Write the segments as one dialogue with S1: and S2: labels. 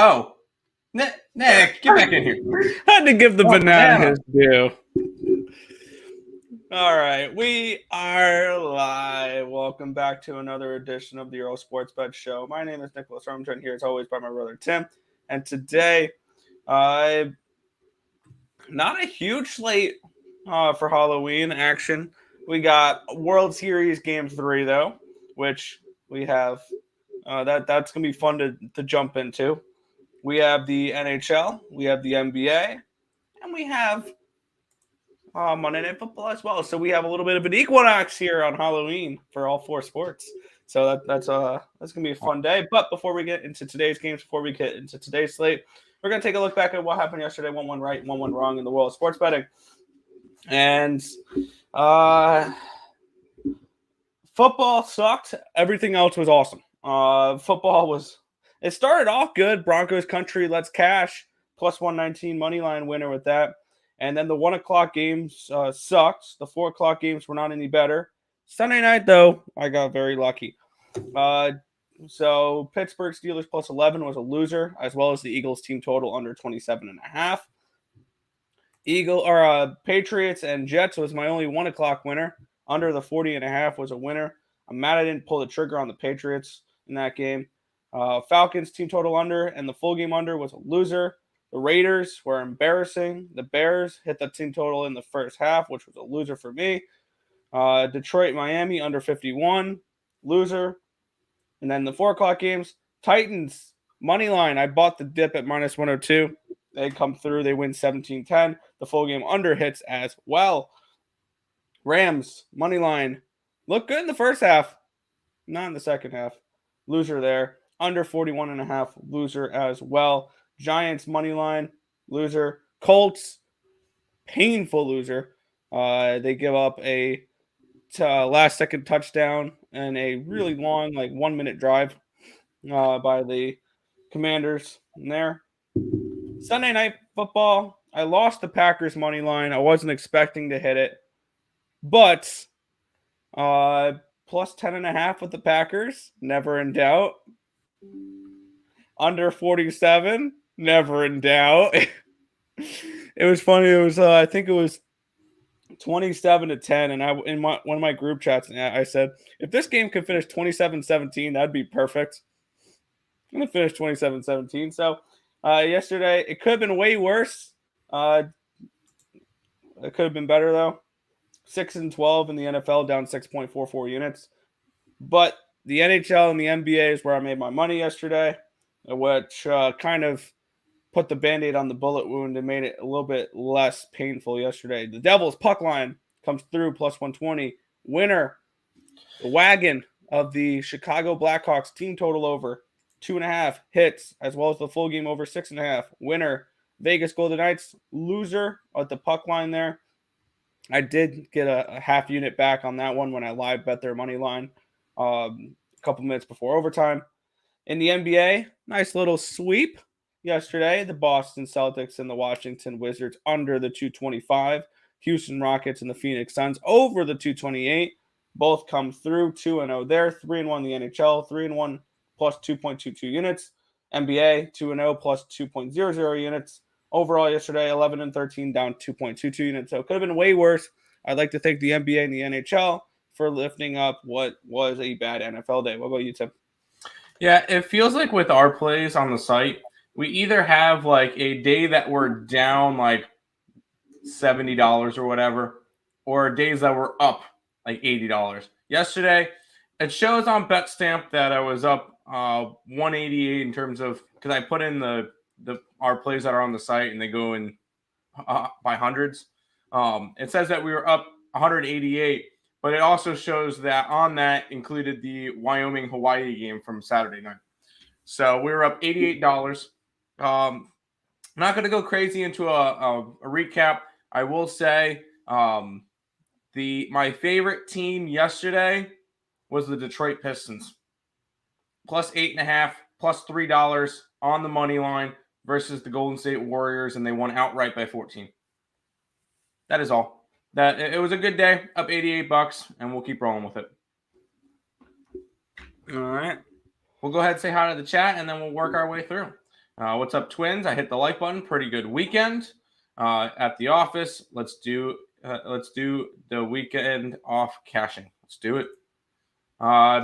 S1: Oh, Nick, get back in here.
S2: Had to give the
S1: Oh,
S2: banana
S1: banana.
S2: his due. All right, we are live. Welcome back to another edition of the Earle Sports Bet Show. My name is Nicholas. I'm joined here as always by my brother Tim. And today, not a huge slate for Halloween action. We got World Series Game 3, though, which we have. That's going to be fun to jump into. We have the NHL, we have the NBA, and we have Monday Night Football as well. So we have a little bit of an equinox here on Halloween for all four sports. So that's gonna be a fun day. But before we get into today's games, before we get into today's slate, we're gonna take a look back at what happened yesterday. One went right, one went wrong in the world of sports betting. And football sucked. Everything else was awesome. It started off good. Broncos country, let's cash. Plus 119 money line winner with that. And then the 1 o'clock games sucked. The 4 o'clock games were not any better. Sunday night, though, I got very lucky. So Pittsburgh Steelers plus 11 was a loser, as well as the Eagles team total under 27.5. Patriots and Jets was my only 1 o'clock winner. Under the 40.5 was a winner. I'm mad I didn't pull the trigger on the Patriots in that game. Falcons team total under and the full game under was a loser. The Raiders were embarrassing. The Bears hit the team total in the first half, which was a loser for me. Detroit, Miami under 51, loser. And then the 4 o'clock games, Titans, money line. I bought the dip at minus 102. They come through. They win 17-10. The full game under hits as well. Rams, money line. Look good in the first half. Not in the second half. Loser there. Under 41.5, loser as well. Giants, money line. Loser. Colts, painful loser. They give up a last-second touchdown and a really long, 1-minute drive by the Commanders in there. Sunday night football, I lost the Packers money line. I wasn't expecting to hit it. But plus 10.5 with the Packers, never in doubt. Under 47, never in doubt. It was funny. It was I think it was 27-10, and in one of my group chats, I said, if this game could finish 27-17, that'd be perfect. I'm gonna finish 27-17. So yesterday, it could have been way worse. It could have been better though. 6-12 in the NFL, down 6.44 units. But the NHL and the NBA is where I made my money yesterday, which kind of put the Band-Aid on the bullet wound and made it a little bit less painful yesterday. The Devils puck line comes through plus 120. Winner, the wagon of the Chicago Blackhawks team total over 2.5 hits, as well as the full game over 6.5. Winner, Vegas Golden Knights. Loser at the puck line there. I did get a half unit back on that one when I live bet their money line a couple minutes before overtime. In the NBA, nice little sweep yesterday. The Boston Celtics and the Washington Wizards under the 225. Houston Rockets and the Phoenix Suns over the 228. Both come through 2-0 there. 3-1 the NHL, 3-1 plus 2.22 units. NBA 2-0 plus 2.00 units. Overall yesterday, 11-13, down 2.22 units. So it could have been way worse. I'd like to thank the NBA and the NHL for lifting up what was a bad NFL day. What about you, Tim?
S1: Yeah, it feels like with our plays on the site, we either have like a day that we're down like $70 or whatever, or days that we're up like $80. Yesterday, it shows on BetStamp that I was up 188 in terms of, because I put in our plays that are on the site and they go in by hundreds. It says that we were up 188, but it also shows that on that included the Wyoming-Hawaii game from Saturday night. So we were up $88. I'm not going to go crazy into a recap. I will say my favorite team yesterday was the Detroit Pistons. Plus 8.5, plus $3 on the money line versus the Golden State Warriors, and they won outright by 14. That is all. That it was a good day, up $88, and we'll keep rolling with it.
S2: All right.
S1: We'll go ahead and say hi to the chat, and then we'll work our way through. What's up, Twins? I hit the like button. Pretty good weekend at the office. Let's do the weekend off cashing. Let's do it.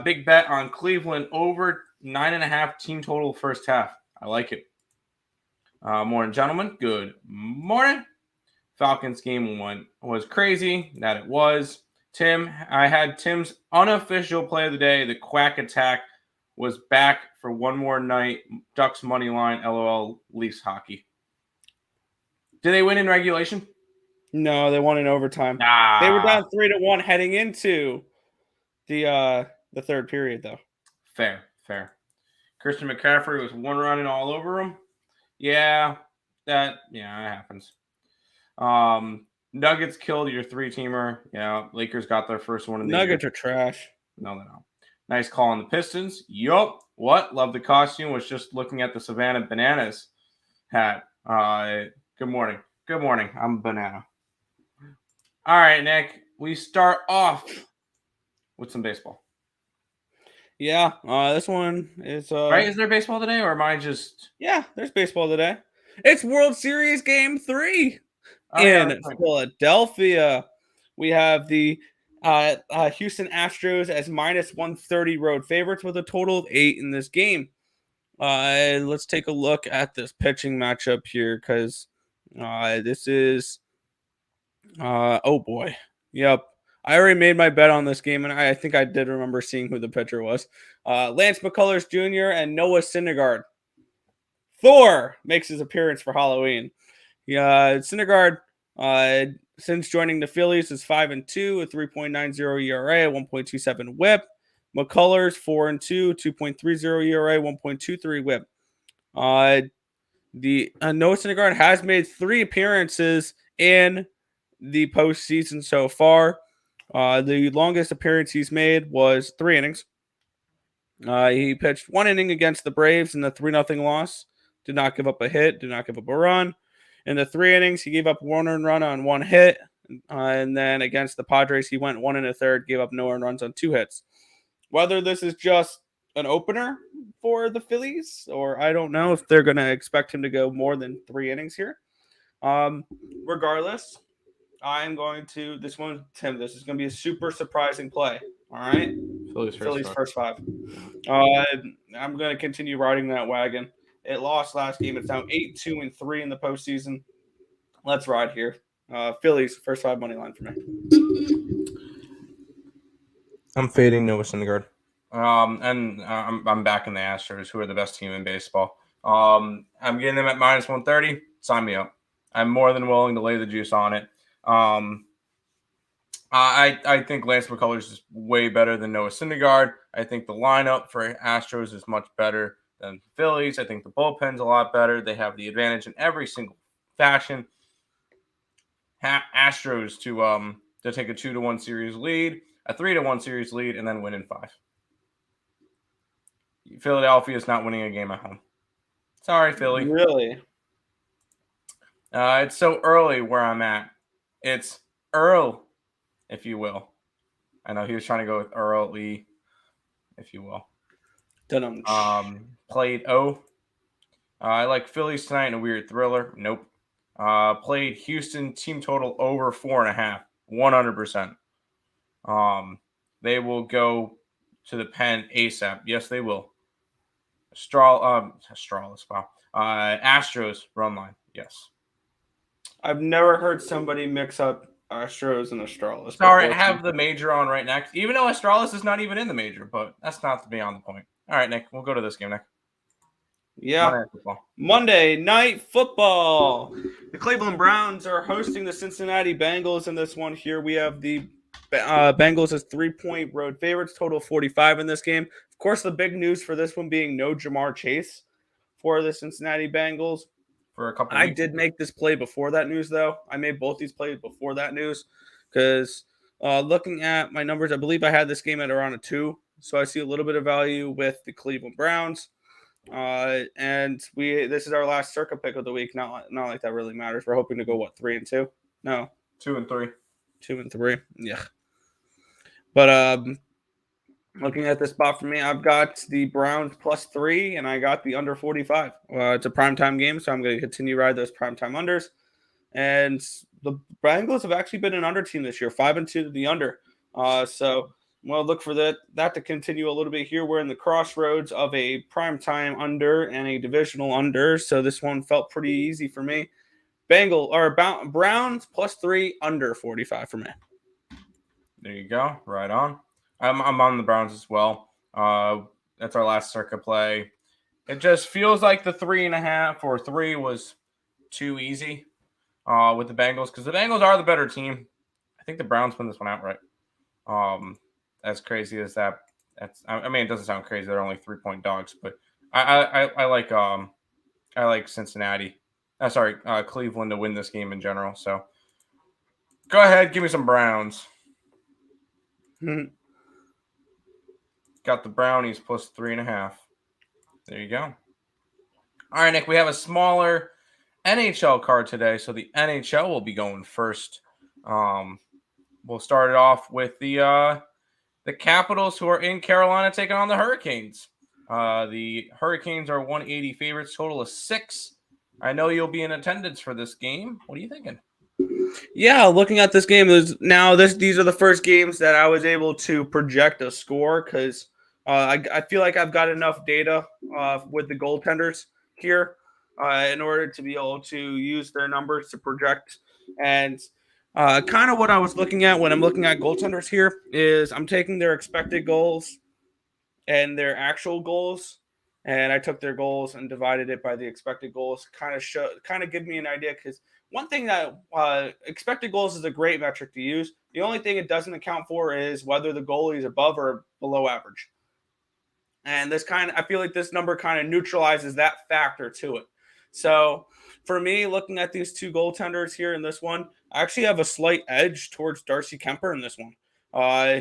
S1: Big bet on Cleveland over 9.5 team total first half. I like it. Morning, gentlemen. Good morning. Falcons game one was crazy. That it was. Tim, I had Tim's unofficial play of the day. The Quack Attack was back for one more night. Ducks money line. LOL. Leafs hockey. Did they win in regulation?
S2: No, they won in overtime. They were down 3-1 heading into the third period, though.
S1: Fair. Christian McCaffrey was one running all over him. Yeah, that happens. Nuggets killed your 3-teamer. Yeah, Lakers got their first one in the
S2: Nuggets
S1: year.
S2: are trash.
S1: No, they're not. Nice call on the Pistons. Yup. What? Love the costume. Was just looking at the Savannah Bananas hat. Good morning. I'm a banana. All right, Nick. We start off with some baseball.
S2: Yeah, this one is
S1: right. Is there baseball today, or am I just?
S2: Yeah, there's baseball today. It's World Series Game 3 in Philadelphia. We have the Houston Astros as -130 road favorites with a total of 8 in this game. Let's take a look at this pitching matchup here because this is oh boy. Yep. I already made my bet on this game, and I think I did remember seeing who the pitcher was. Lance McCullers Jr. and Noah Syndergaard. Thor makes his appearance for Halloween. Syndergaard, since joining the Phillies, is 5-2 with 3.90 ERA, 1.27 WHIP. McCullers 4-2, 2.30 ERA, 1.23 WHIP. Noah Syndergaard has made 3 appearances in the postseason so far. The longest appearance he's made was 3 innings. He pitched 1 inning against the Braves in the 3-0 loss. Did not give up a hit, did not give up a run. In the 3 innings, he gave up 1 earned run on 1 hit. And then against the Padres, he went 1 1/3, gave up no earned runs on 2 hits. Whether this is just an opener for the Phillies, or I don't know if they're going to expect him to go more than 3 innings here. Regardless, I'm going to this one, Tim. This is going to be a super surprising play. All right, Phillies first 5. I'm going to continue riding that wagon. It lost last game. It's now 8-2-3 in the postseason. Let's ride here. Phillies first 5 money line for me.
S1: I'm fading Noah Syndergaard. And I'm backing the Astros, who are the best team in baseball. I'm getting them at -130. Sign me up. I'm more than willing to lay the juice on it. I think Lance McCullers is way better than Noah Syndergaard. I think the lineup for Astros is much better than Phillies. I think the bullpen's a lot better. They have the advantage in every single fashion. Astros to take a 2-1 series lead, a 3-1 series lead, and then win in 5. Philadelphia is not winning a game at home. Sorry, Philly.
S2: Really?
S1: It's so early where I'm at. It's Earle, if you will. I know he was trying to go with Earle, if you will. Played O. I like Phillies tonight in a weird thriller. Nope. Played Houston team total over 4.5. 100%. They will go to the pen ASAP. Yes, they will. Strawless. Wow. Astros run line. Yes.
S2: I've never heard somebody mix up Astros and Astralis.
S1: Sorry, I have the major on right next. Even though Astralis is not even in the major, but that's not beyond the point. All right, Nick, we'll go to this game, Nick.
S2: Yeah. Monday Night Football. The Cleveland Browns are hosting the Cincinnati Bengals in this one. Here we have the Bengals as 3-point road favorites, total 45 in this game. Of course, the big news for this one being no Jamar Chase for the Cincinnati Bengals.
S1: For a couple
S2: I did make this play before that news, though. I made both these plays before that news because looking at my numbers, I believe I had this game at around a 2. So I see a little bit of value with the Cleveland Browns. And this is our last circa pick of the week. Not like that really matters. We're hoping to go 3-2? No,
S1: 2-3.
S2: 2-3. Yeah. But Looking at the spot for me, I've got the Browns +3, and I got the under 45. It's a primetime game, so I'm going to continue ride those primetime unders. And the Bengals have actually been an under team this year, 5-2 to the under. So we'll look for that to continue a little bit here. We're in the crossroads of a primetime under and a divisional under, so this one felt pretty easy for me. Browns +3 under 45 for me.
S1: There you go. Right on. I'm on the Browns as well. That's our last circuit play. It just feels like the 3.5 or 3 was too easy with the Bengals because the Bengals are the better team. I think the Browns win this one outright. As crazy as that, it doesn't sound crazy. They're only 3-point dogs, but I like Cincinnati. Cleveland to win this game in general. So go ahead, give me some Browns. Got the Brownies +3.5. There you go. All right, Nick, we have a smaller NHL card today, so the NHL will be going first. We'll start it off with the Capitals, who are in Carolina, taking on the Hurricanes. The Hurricanes are 180 favorites, total of 6. I know you'll be in attendance for this game. What are you thinking?
S2: Yeah, looking at this game, these are the first games that I was able to project a score because I feel like I've got enough data with the goaltenders here in order to be able to use their numbers to project. And kind of what I was looking at when I'm looking at goaltenders here is I'm taking their expected goals and their actual goals, and I took their goals and divided it by the expected goals. Kind of give me an idea, because one thing that expected goals is a great metric to use. The only thing it doesn't account for is whether the goalie is above or below average. And I feel like this number kind of neutralizes that factor to it. So for me, looking at these two goaltenders here in this one, I actually have a slight edge towards Darcy Kemper in this one.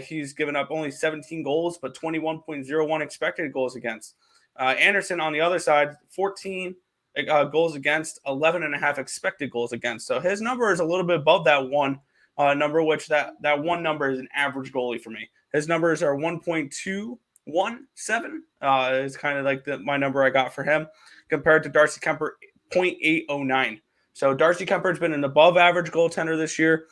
S2: He's given up only 17 goals, but 21.01 expected goals against. Anderson on the other side, 14 goals against, 11.5 expected goals against. So his number is a little bit above that one number, which that one number is an average goalie for me. His numbers are 1.217 is kind of like my number I got for him, compared to Darcy Kemper 0.809. So Darcy Kemper's been an above average goaltender this year,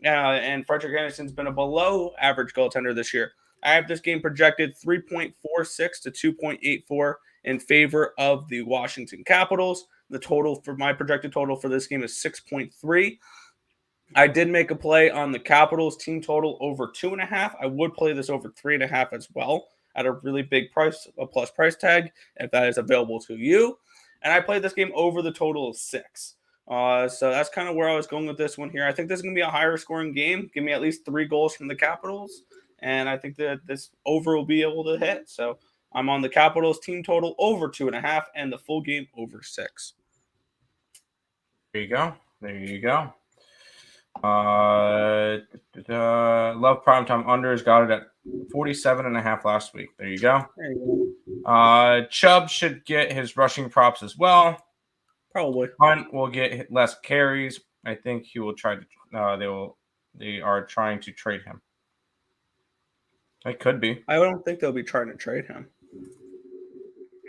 S2: and Frederick Anderson's been a below average goaltender this year. I have this game projected 3.46 to 2.84 in favor of the Washington Capitals. The total for my projected total for this game is 6.3. I did make a play on the Capitals team total over 2.5. I would play this over 3.5 as well at a really big price, a plus price tag, if that is available to you. And I played this game over the total of 6. So that's kind of where I was going with this one here. I think this is going to be a higher scoring game. Give me at least 3 goals from the Capitals, and I think that this over will be able to hit. So I'm on the Capitals team total over 2.5 and the full game over 6.
S1: There you go. Love primetime unders, got it at 47.5 last week. There you go. Chubb should get his rushing props as well.
S2: Probably.
S1: Hunt will get less carries. I think he will try to. They are trying to trade him. It could be.
S2: I don't think they'll be trying to trade him.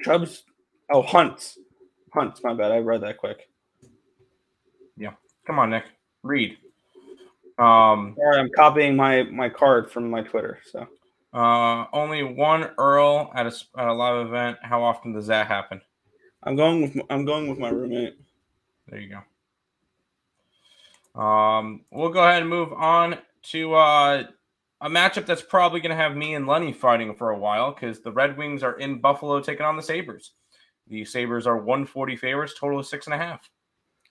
S2: Hunt's. My bad. I read that quick.
S1: Yeah. Come on, Nick. Read.
S2: Sorry, I'm copying my card from my Twitter. So.
S1: Only one Earle at a live event. How often does that happen?
S2: I'm going with my roommate.
S1: There you go. We'll go ahead and move on to a matchup that's probably going to have me and Lenny fighting for a while, because the Red Wings are in Buffalo taking on the Sabres. The Sabres are 140 favorites, total of 6.5.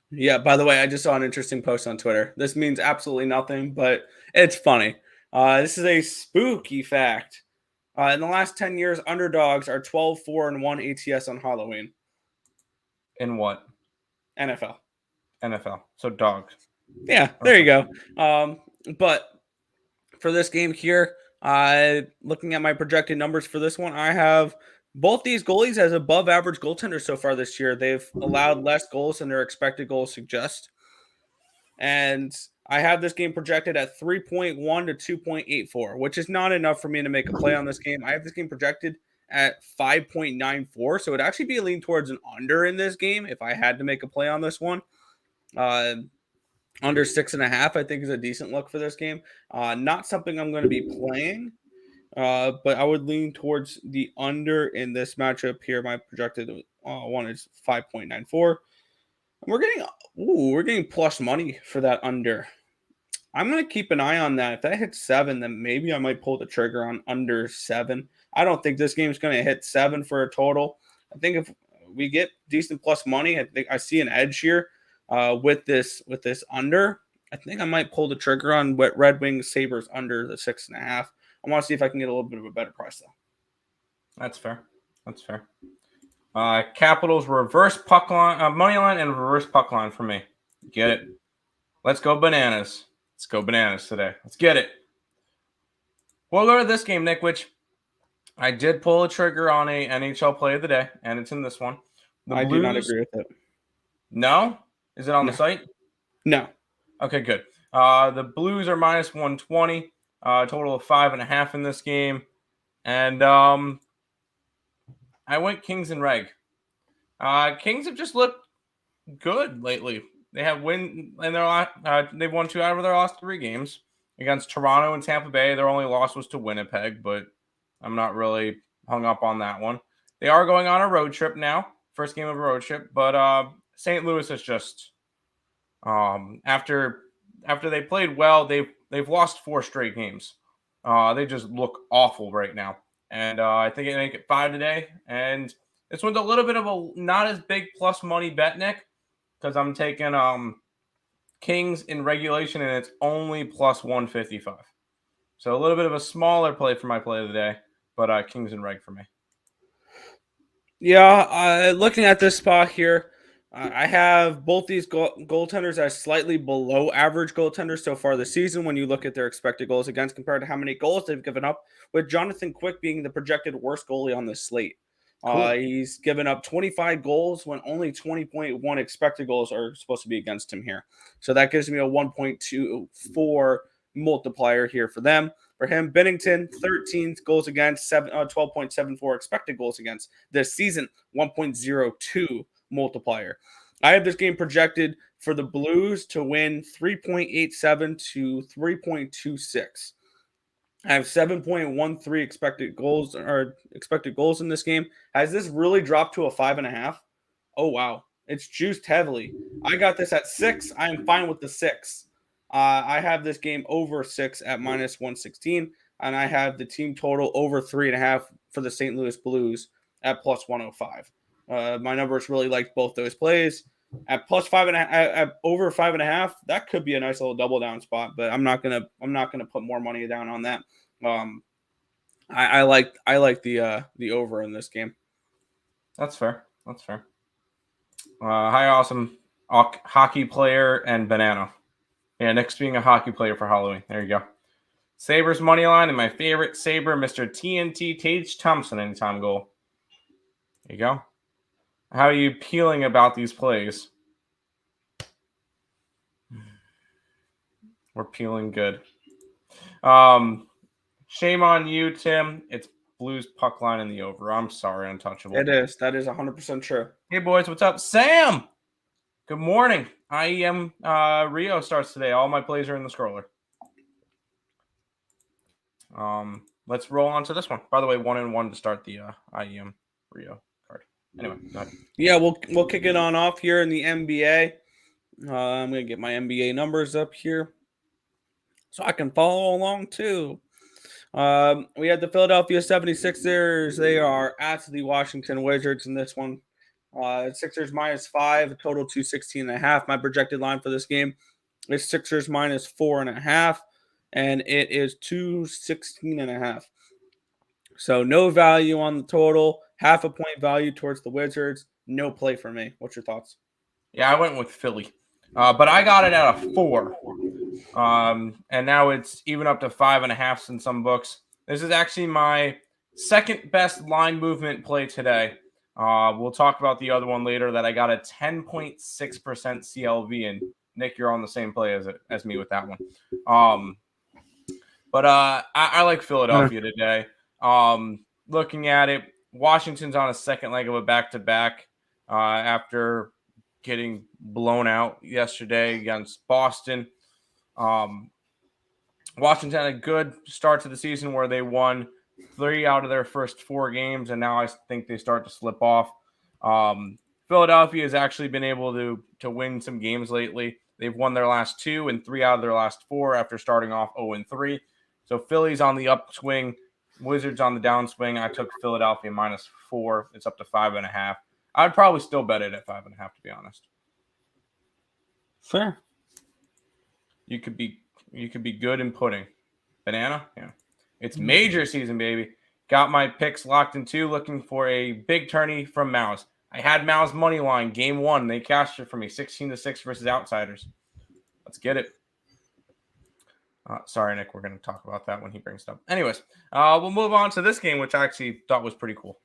S2: Yeah, by the way, I just saw an interesting post on Twitter. This means absolutely nothing, but it's funny. This is a spooky fact. In the last 10 years, underdogs are 12-4-1 ATS on Halloween.
S1: In what?
S2: NFL.
S1: So dogs.
S2: Yeah, there you go. But for this game here, looking at my projected numbers for this one, I have both these goalies as above average goaltenders so far this year. They've allowed less goals than their expected goals suggest. and I have this game projected at 3.1 to 2.84, which is not enough for me to make a play on this game. I have this game projected at 5.94, so it'd actually be a lean towards an under in this game if I had to make a play on this one. Under 6.5, I think, is a decent look for this game. Not something I'm going to be playing, but I would lean towards the under in this matchup here. My projected one is 5.94. We're getting plus money for that under. I'm going to keep an eye on that. If that hits 7, then maybe I might pull the trigger on under 7. I don't think this game is going to hit 7 for a total. I think if we get decent plus money, I think I see an edge here with this under. I think I might pull the trigger on Red Wings Sabres under the 6.5. I want to see if I can get a little bit of a better price though.
S1: That's fair. Capitals reverse puck line, money line, and reverse puck line for me. Get it? Let's go bananas. Let's go bananas today. Let's get it. We'll go to this game, Nick, which I did pull a trigger on a NHL play of the day, and it's in this one.
S2: I do not agree with it.
S1: No? Is it on the site?
S2: No.
S1: Okay, good. The Blues are minus 120, total of 5.5 in this game. And I went Kings and Reg. Kings have just looked good lately. They have win in their they've won 2 out of their last 3 games against Toronto and Tampa Bay. Their only loss was to Winnipeg, but I'm not really hung up on that one. They are going on a road trip now, first game of a road trip, but St. Louis is just after they played well, they've lost 4 straight games. They just look awful right now, and I think they make it 5 today. And this one's a little bit of a not as big plus money bet, Nick, because I'm taking Kings in regulation, and it's only plus 155. So a little bit of a smaller play for my play of the day, but Kings and reg for me.
S2: Yeah, looking at this spot here, I have both these goaltenders as slightly below average goaltenders so far this season when you look at their expected goals against compared to how many goals they've given up, with Jonathan Quick being the projected worst goalie on this slate. Cool. He's given up 25 goals when only 20.1 expected goals are supposed to be against him here. So that gives me a 1.24 multiplier here for them. For him, Bennington, 13 goals against, 12.74 expected goals against this season, 1.02 multiplier. I have this game projected for the Blues to win 3.87 to 3.26. I have 7.13 expected goals in this game. Has this really dropped to a 5.5? Oh, wow. It's juiced heavily. I got this at 6. I am fine with the 6. I have this game over 6 at minus 116, and I have the team total over 3.5 for the St. Louis Blues at plus 105. My numbers really liked both those plays. At plus 5.5, at over 5.5, that could be a nice little double down spot, but I'm not gonna put more money down on that. I like the over in this game.
S1: That's fair. Hi, awesome hockey player and banana. Yeah, Nick's being a hockey player for Halloween. There you go. Sabres money line and my favorite Sabre, Mr. TNT Tage Thompson anytime goal. There you go. How are you feeling about these plays? We're peeling good. Shame on you, Tim. It's Blues puck line in the over. I'm sorry, Untouchable.
S2: It is. That is 100% true.
S1: Hey, boys. What's up? Sam! Good morning. IEM Rio starts today. All my plays are in the scroller. Let's roll on to this one. By the way, 1-1 to start the IEM Rio card. Anyway,
S2: yeah, we'll kick it on off here in the NBA. I'm gonna get my NBA numbers up here so I can follow along too. We had the Philadelphia 76ers. They are at the Washington Wizards in this one. Sixers -5, a total 216.5. My projected line for this game is Sixers -4.5, and it is 216.5. So no value on the total, half a point value towards the Wizards. No play for me. What's your thoughts?
S1: Yeah, I went with Philly, but I got it at a 4. And now it's even up to 5.5 in some books. This is actually my second best line movement play today. We'll talk about the other one later that I got a 10.6% CLV in Nick, you're on the same play as me with that one. But I like Philadelphia today. Looking at it, Washington's on a second leg of a back-to-back after getting blown out yesterday against Boston. Washington had a good start to the season where they won 3 out of their first 4 games, and now I think they start to slip off. Philadelphia has actually been able to win some games lately. They've won their last 2 and 3 out of their last 4 after starting off 0-3. So Philly's on the upswing, Wizards on the downswing. I took Philadelphia -4. It's up to 5.5. I'd probably still bet it at 5.5, to be honest.
S2: Fair.
S1: You could be good in pudding. Banana? Yeah. It's major season, baby. Got my picks locked in 2, looking for a big tourney from Mouse. I had Mouse money line game 1. They cashed it for me 16-6 versus Outsiders. Let's get it. Sorry, Nick. We're going to talk about that when he brings it up. Anyways, we'll move on to this game, which I actually thought was pretty cool.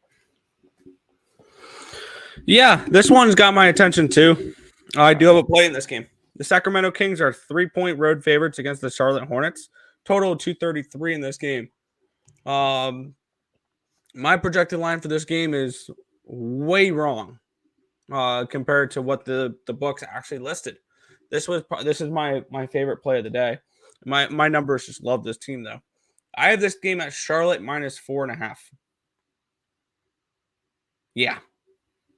S2: Yeah, this one's got my attention too. I do have a play in this game. The Sacramento Kings are 3-point road favorites against the Charlotte Hornets. Total of 233 in this game. My projected line for this game is way wrong compared to what the books actually listed. This is my favorite play of the day. My numbers just love this team though. I have this game at Charlotte -4.5. Yeah.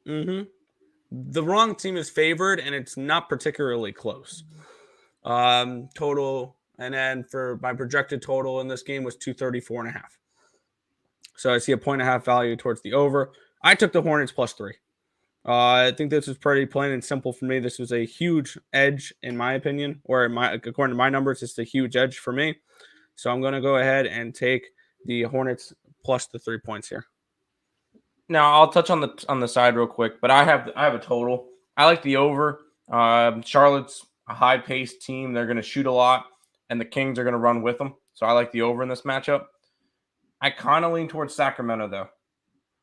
S2: The wrong team is favored, and it's not particularly close. Total, and then for my projected total in this game was 234.5. So I see a 1.5 value towards the over. I took the Hornets +3. I think this was pretty plain and simple for me. This was a huge edge in my opinion, or according to my numbers, it's a huge edge for me. So I'm going to go ahead and take the Hornets plus the 3 points here.
S1: Now I'll touch on the side real quick, but I have a total. I like the over. Charlotte's a high-paced team. They're going to shoot a lot, and the Kings are going to run with them. So I like the over in this matchup. I kind of lean towards Sacramento, though.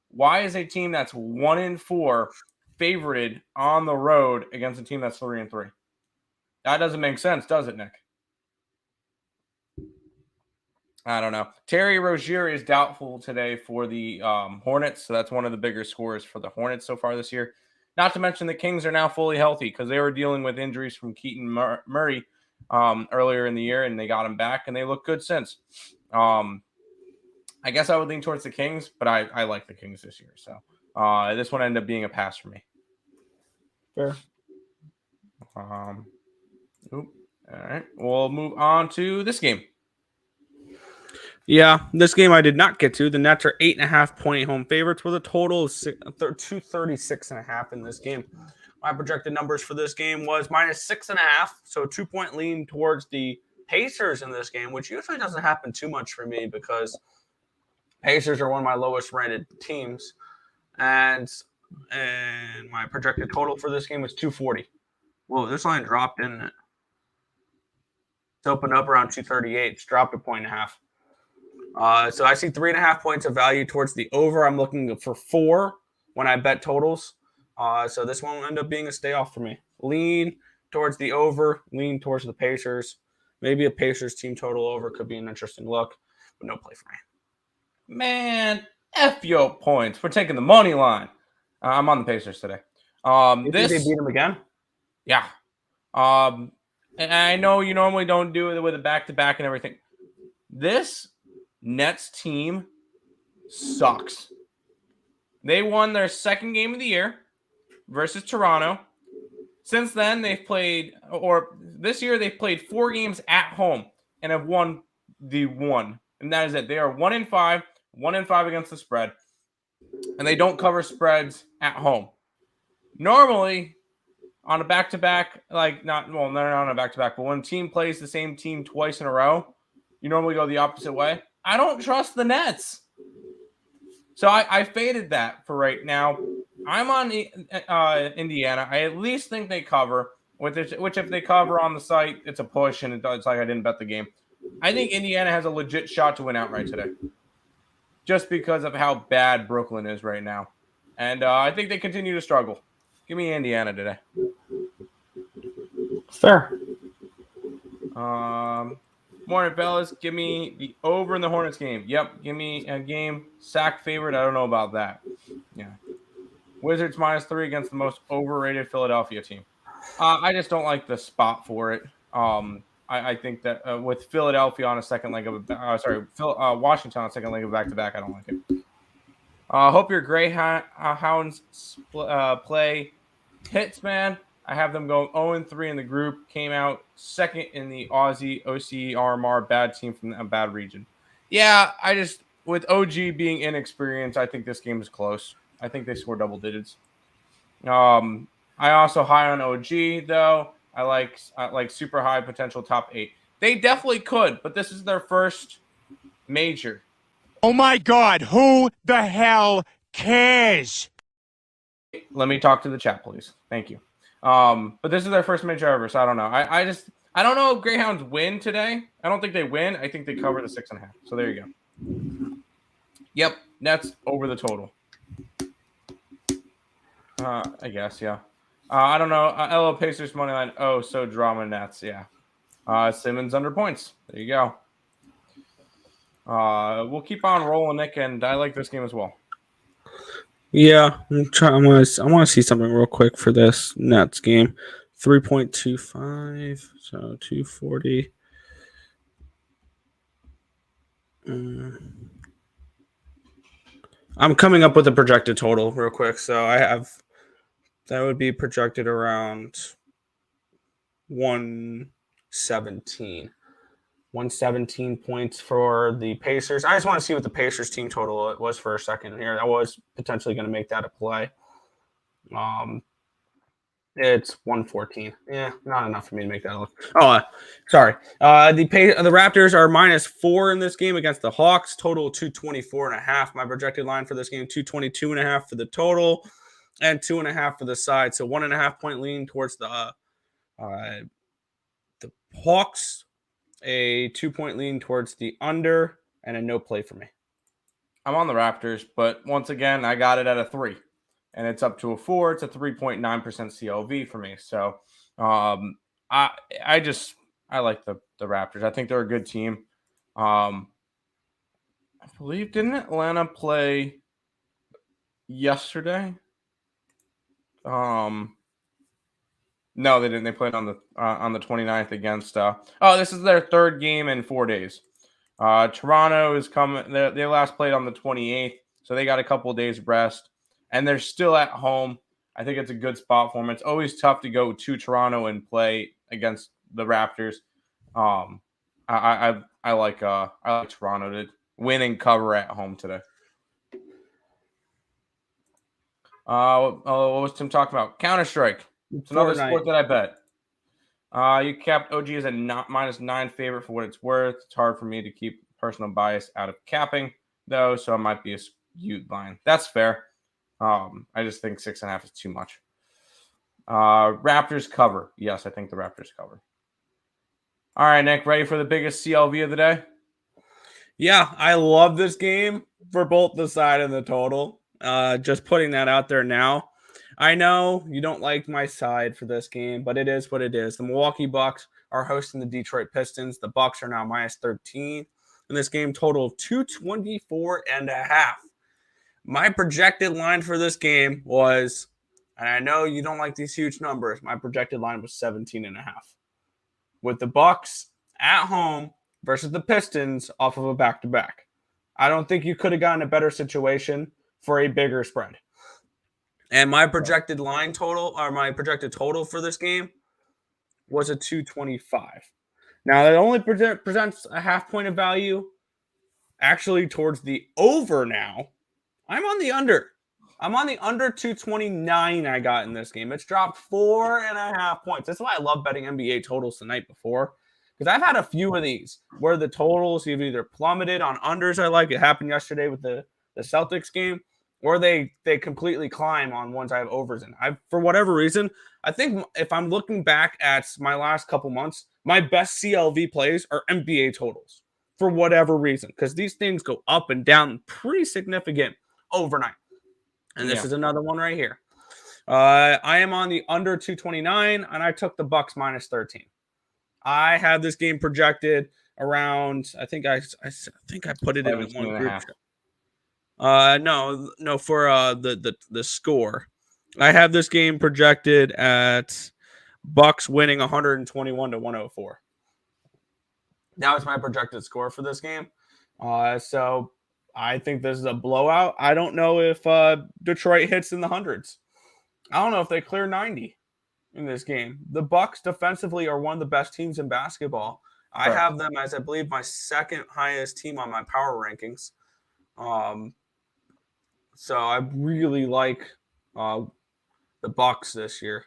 S1: Why is a team that's 1-4 favorited on the road against a team that's 3-3? That doesn't make sense, does it, Nick? I don't know. Terry Rozier is doubtful today for the Hornets, so that's one of the bigger scores for the Hornets so far this year. Not to mention the Kings are now fully healthy because they were dealing with injuries from Keaton Murray earlier in the year, and they got him back, and they look good since. I guess I would lean towards the Kings, but I like the Kings this year. So this one ended up being a pass for me.
S2: Fair.
S1: All right. We'll move on to this game.
S2: Yeah, this game I did not get to. The Nets are 8.5-point home favorites with a total of 236.5 in this game. My projected numbers for this game was -6.5, so a 2-point lean towards the Pacers in this game, which usually doesn't happen too much for me because Pacers are one of my lowest rated teams, and my projected total for this game was 240. Whoa, this line dropped, didn't it? It's opened up around 238. It's dropped a 1.5. So I see 3.5 points of value towards the over. I'm looking for 4 when I bet totals. So this one will end up being a stay off for me. Lean towards the over, lean towards the Pacers. Maybe a Pacers team total over could be an interesting look, but no play for me.
S1: Man, F your points. We're taking the money line. I'm on the Pacers today.
S2: You think they beat them again?
S1: Yeah. And I know you normally don't do it with a back-to-back and everything. This Nets team sucks. They won their second game of the year versus Toronto. Since then, this year they've played 4 games at home and have won the one. And that is it. They are 1-5, 1-5 against the spread. And they don't cover spreads at home. Normally, on a back-to-back, they're not on a back-to-back, but when a team plays the same team twice in a row, you normally go the opposite way. I don't trust the Nets. So I faded that for right now. I'm on Indiana. I at least think they cover, which if they cover on the site, it's a push, and it's like I didn't bet the game. I think Indiana has a legit shot to win outright today, just because of how bad Brooklyn is right now. And I think they continue to struggle. Give me Indiana today.
S2: Fair.
S1: Morning, fellas. Give me the over in the Hornets game. Yep, give me a game. Sack favorite. I don't know about that. Yeah. Wizards -3 against the most overrated Philadelphia team. I just don't like the spot for it. I think that with Philadelphia on a second leg of Washington on a second leg of back-to-back, I don't like it. Hope your Greyhounds play hits, man. I have them going 0-3 in the group. Came out second in the Aussie OCRMR bad team from a bad region. Yeah, with OG being inexperienced, I think this game is close. I think they score double digits. I also high on OG though. I like super high potential top 8. They definitely could, but this is their first major.
S3: Oh my God, who the hell cares?
S1: Let me talk to the chat, please. Thank you. But this is their first major ever, so I don't know. I don't know if Greyhounds win today. I don't think they win. I think they cover the 6.5. So there you go. Yep, Nets over the total. I guess, yeah. I don't know. LO Pacers money line. Oh, so drama Nets, yeah. Simmons under points. There you go. We'll keep on rolling, Nick, and I like this game as well.
S2: Yeah, I want to see something real quick for this Nets game. 3.25, so 240. I'm coming up with a projected total real quick. So I have that would be projected around 117. 117 points for the Pacers. I just want to see what the Pacers team total was for a second here. I was potentially going to make that a play. It's 114. Yeah, not enough for me to make that look. Sorry. The Raptors are -4 in this game against the Hawks. Total 224.5. My projected line for this game 222.5 for the total, and 2.5 for the side. So 1.5 point lean towards the Hawks, a 2 point lean towards the under, and a no play for me.
S1: I'm on the Raptors, but once again, I got it at a 3. And it's up to a 4. It's a 3.9% CLV for me. So I like the Raptors. I think they're a good team. I believe, didn't Atlanta play yesterday? No, they didn't. They played on the 29th against this is their third game in 4 days. Toronto is coming. They last played on the 28th, so they got a couple of days rest. And they're still at home. I think it's a good spot for them. It's always tough to go to Toronto and play against the Raptors. I like Toronto to win and cover at home today. What was Tim talking about? Counter-Strike. It's another sport that I bet. You capped OG as a -9 favorite for what it's worth. It's hard for me to keep personal bias out of capping, though, so it might be a skewed line. That's fair. I just think 6.5 is too much. Raptors cover. Yes, I think the Raptors cover. All right, Nick, ready for the biggest CLV of the day?
S2: Yeah, I love this game for both the side and the total. Just putting that out there now. I know you don't like my side for this game, but it is what it is. The Milwaukee Bucks are hosting the Detroit Pistons. The Bucks are now -13 in this game, total of 224.5. My projected line for this game was, and I know you don't like these huge numbers, my projected line was 17.5. With the Bucks at home versus the Pistons off of a back-to-back. I don't think you could have gotten a better situation for a bigger spread. And my projected line total, or my projected total for this game was a 225. Now, that only presents a half point of value actually towards the over now. I'm on the under. I'm on the under 229 I got in this game. It's dropped 4.5 points. That's why I love betting NBA totals the night before. Because I've had a few of these where the totals have either plummeted on unders I like. It happened yesterday with the Celtics game. Or they completely climb on ones I have overs in. For whatever reason, I think if I'm looking back at my last couple months, my best CLV plays are NBA totals. For whatever reason. Because these things go up and down pretty significant overnight. And this is another one right here. I am on the under 229, and I took the Bucks minus 13. I have this game projected around. I think I put it in the
S1: 17
S2: one
S1: and a
S2: group
S1: half.
S2: chat. No, for the score. I have this game projected at Bucks winning 121 to 104. That was my projected score for this game. So I think this is a blowout. I don't know if Detroit hits in the hundreds. I don't know if they clear 90 in this game. The Bucks defensively are one of the best teams in basketball. I have them as, I believe, my second highest team on my power rankings. So I really like the Bucks this year.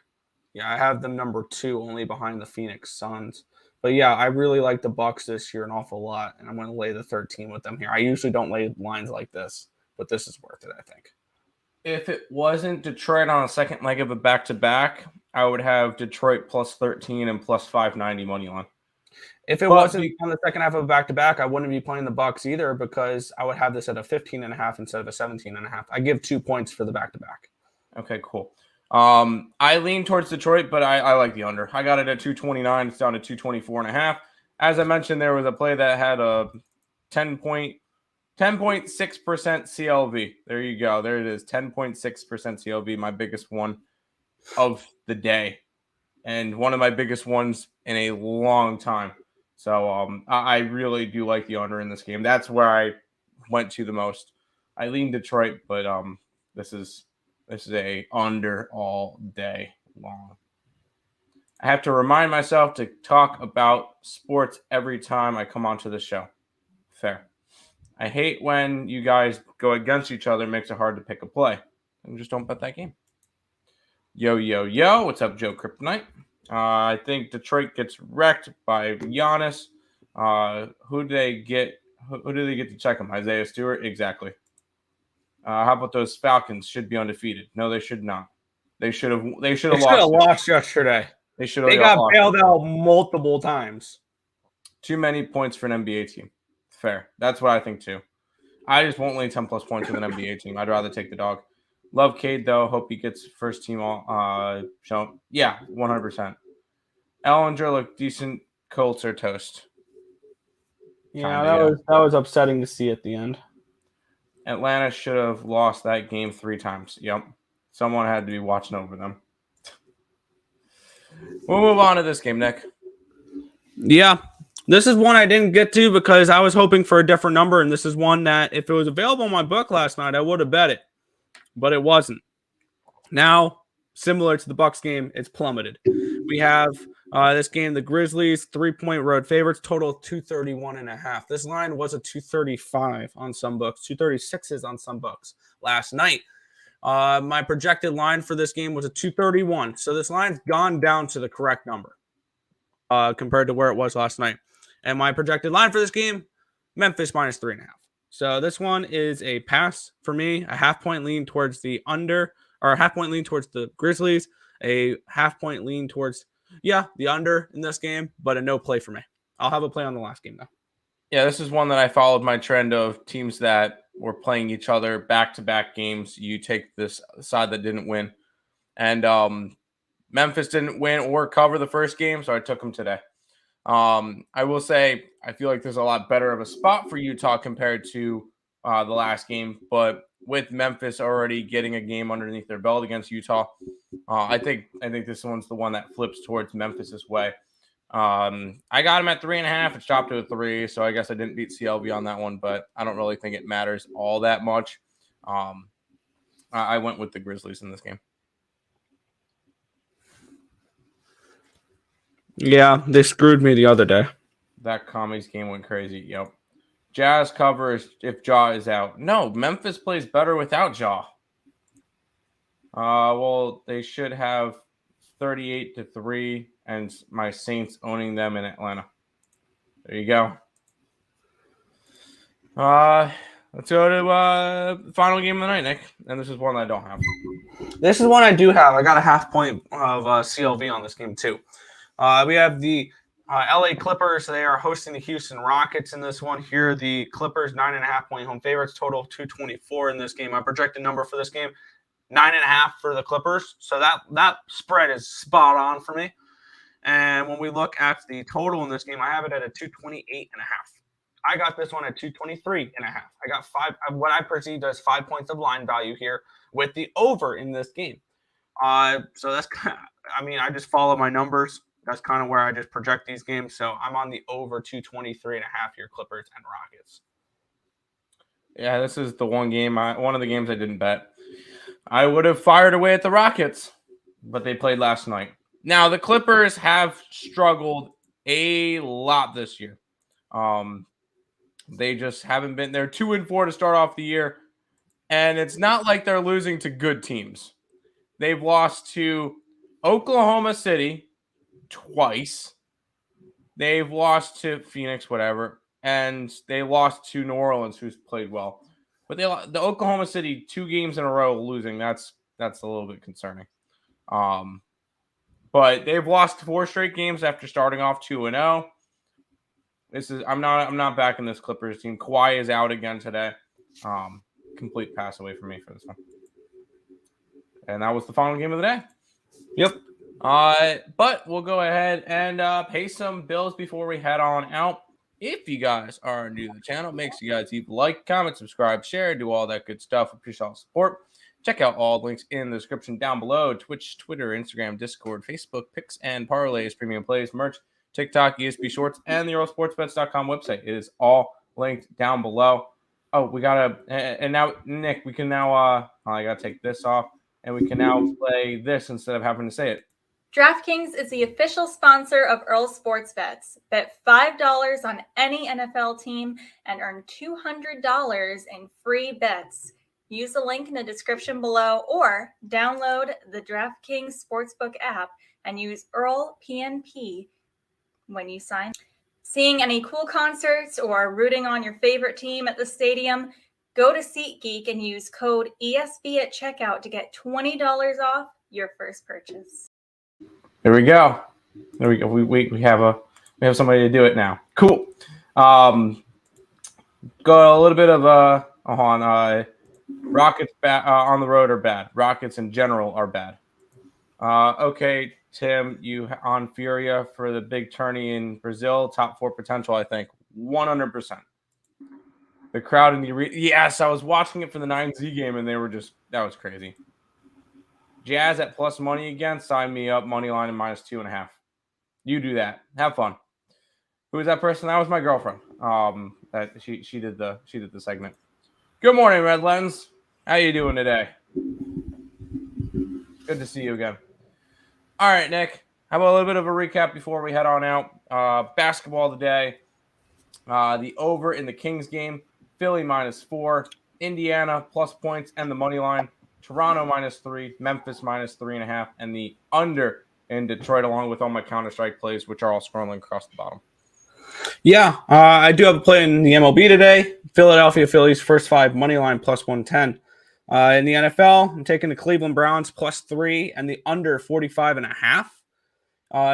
S2: Yeah, I have them number 2, only behind the Phoenix Suns. But yeah, I really like the Bucks this year an awful lot, and I'm going to lay the 13 with them here. I usually don't lay lines like this, but this is worth it, I think.
S1: If it wasn't Detroit on a second leg of a back-to-back, I would have Detroit plus 13 and plus 590 money line.
S2: If it wasn't on the second half of a back-to-back, I wouldn't be playing the Bucks either, because I would have this at a 15.5 instead of a 17.5. I give 2 points for the back-to-back.
S1: Okay, cool. I lean towards Detroit, but I like the under. I got it at 229. It's down to 224.5. As I mentioned, there was a play that had a 10.6% CLV. There you go. There it is. 10.6% CLV, my biggest one of the day, and one of my biggest ones in a long time. So I really do like the under in this game. That's where I went to the most. I lean Detroit, but this is a under all day long. I have to remind myself to talk about sports every time I come onto the show. Fair. I hate when you guys go against each other. It makes it hard to pick a play. And just don't bet that game. Yo, yo, yo. What's up, Joe Kryptonite? I think Detroit gets wrecked by Giannis. Who do they get? Who do they get to check him? Isaiah Stewart? Exactly. How about those Falcons? Should be undefeated. No, they should not. They should have
S2: lost yesterday.
S1: They should have.
S2: They got bailed out multiple times.
S1: Too many points for an NBA team. Fair. That's what I think too. I just won't lay 10 plus points with an NBA team. I'd rather take the dog. Love Cade though. Hope he gets first team all shown. Yeah, 100%. Ellinger looked decent. Colts are toast.
S2: Yeah, that was upsetting to see at the end.
S1: Atlanta should have lost that game 3 times. Yep. Someone had to be watching over them. We'll move on to this game, Nick.
S2: Yeah. This is one I didn't get to because I was hoping for a different number, and this is one that if it was available in my book last night, I would have bet it. But it wasn't. Now, similar to the Bucks game, it's plummeted. We have this game, the Grizzlies, 3-point road favorites, total 231.5. This line was a 235 on some books, 236s on some books last night. My projected line for this game was a 231. So this line's gone down to the correct number compared to where it was last night. And my projected line for this game, Memphis minus 3.5. So this one is a pass for me, a half-point lean towards the under, or a half-point lean towards the Grizzlies, a half-point lean towards, the under in this game, but a no play for me. I'll have a play on the last game, though.
S1: Yeah, this is one that I followed my trend of teams that were playing each other back-to-back games. You take this side that didn't win. And Memphis didn't win or cover the first game, so I took them today. I will say I feel like there's a lot better of a spot for Utah compared to the last game, but with Memphis already getting a game underneath their belt against Utah, I think this one's the one that flips towards Memphis's way. I got him at 3.5. It's dropped to a 3, so I guess I didn't beat CLV on that one, but I don't really think it matters all that much. I went with the Grizzlies in this game.
S2: Yeah, they screwed me the other day.
S1: That Commies game went crazy. Yep. Jazz covers if Ja is out. No, Memphis plays better without Ja. Well, they should have 38-3, and my Saints owning them in Atlanta. There you go. Let's go to the final game of the night, Nick. And this is one I don't have.
S2: This is one I do have. I got a half point of CLV on this game, too. We have the LA Clippers. They are hosting the Houston Rockets in this one. Here, the Clippers, 9.5-point home favorites, total 224 in this game. My projected number for this game, 9.5 for the Clippers. So that spread is spot on for me. And when we look at the total in this game, I have it at a 228.5. I got this one at 223.5. I got what I perceived as 5 points of line value here with the over in this game. So that's kind of, I just follow my numbers. That's kind of where I just project these games. So I'm on the over 223.5 here, Clippers and Rockets.
S1: Yeah, this is the one of the games I didn't bet. I would have fired away at the Rockets, but they played last night. Now, the Clippers have struggled a lot this year. They just haven't been. They're 2-4 to start off the year, and it's not like they're losing to good teams. They've lost to Oklahoma City twice. They've lost to Phoenix, whatever, and they lost to New Orleans, who's played well. But the Oklahoma City 2 games in a row losing, that's a little bit concerning. But they've lost 4 straight games after starting off 2-0. I'm not backing this Clippers team. Kawhi is out again today. Complete pass away from me for this one. And that was the final game of the day.
S2: Yep.
S1: But we'll go ahead and pay some bills before we head on out. If you guys are new to the channel, make sure you guys leave a like, comment, subscribe, share, do all that good stuff. Appreciate all the support. Check out all the links in the description down below. Twitch, Twitter, Instagram, Discord, Facebook, Picks and Parleys, Premium Plays, merch, TikTok, ESP Shorts, and the EarleSportsBets.com website. It is all linked down below. Oh, we got to – and now, Nick, we can now I got to take this off, and we can now play this instead of having to say it.
S4: DraftKings is the official sponsor of Earle Sports Bets. Bet $5 on any NFL team and earn $200 in free bets. Use the link in the description below or download the DraftKings Sportsbook app and use Earle PNP when you sign. Seeing any cool concerts or rooting on your favorite team at the stadium? Go to SeatGeek and use code ESB at checkout to get $20 off your first purchase.
S1: There we go. We have somebody to do it now. Cool. Go a little bit of Rockets on the road are bad. Rockets in general are bad. Okay, Tim, you on Furia for the big tourney in Brazil, top 4 potential, I think 100%. The crowd in the yes, I was watching it for the 9Z game and they were that was crazy. Jazz at plus money again. Sign me up. Money line and -2.5. You do that. Have fun. Who was that person? That was my girlfriend. That she did the segment. Good morning, Red Lens. How you doing today? Good to see you again. All right, Nick. How about a little bit of a recap before we head on out? Basketball today. The over in the Kings game. Philly -4. Indiana plus points and the money line. Toronto -3, Memphis -3.5, and the under in Detroit, along with all my Counter-Strike plays, which are all scrolling across the bottom.
S2: Yeah, I do have a play in the MLB today. Philadelphia Phillies first 5 money line plus 110. In the NFL, I'm taking the Cleveland Browns +3 and the under 45.5.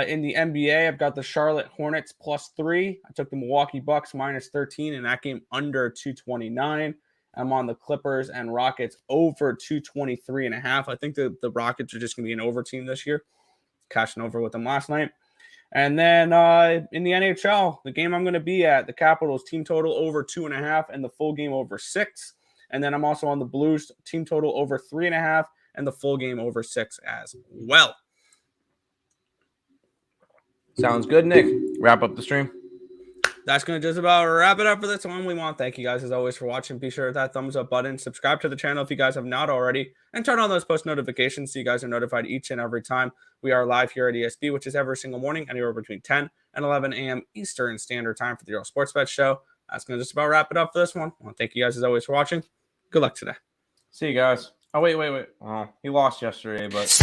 S2: In the NBA, I've got the Charlotte Hornets +3. I took the Milwaukee Bucks -13 in that game under 229. I'm on the Clippers and Rockets over 223.5. I think the Rockets are just going to be an over team this year. Cashing over with them last night. And then in the NHL, the game I'm going to be at, the Capitals team total over 2.5 and the full game over 6. And then I'm also on the Blues team total over 3.5 and the full game over 6 as well.
S1: Sounds good, Nick. Wrap up the stream.
S2: That's going to just about wrap it up for this one. We want to thank you guys, as always, for watching. Be sure to hit that thumbs up button. Subscribe to the channel if you guys have not already. And turn on those post notifications so you guys are notified each and every time we are live here at ESB, which is every single morning, anywhere between 10 and 11 a.m. Eastern Standard Time for the Earle Sports Bet Show. That's going to just about wrap it up for this one. I want to thank you guys, as always, for watching. Good luck today.
S1: See you guys. Oh, wait. Oh, he lost yesterday, but...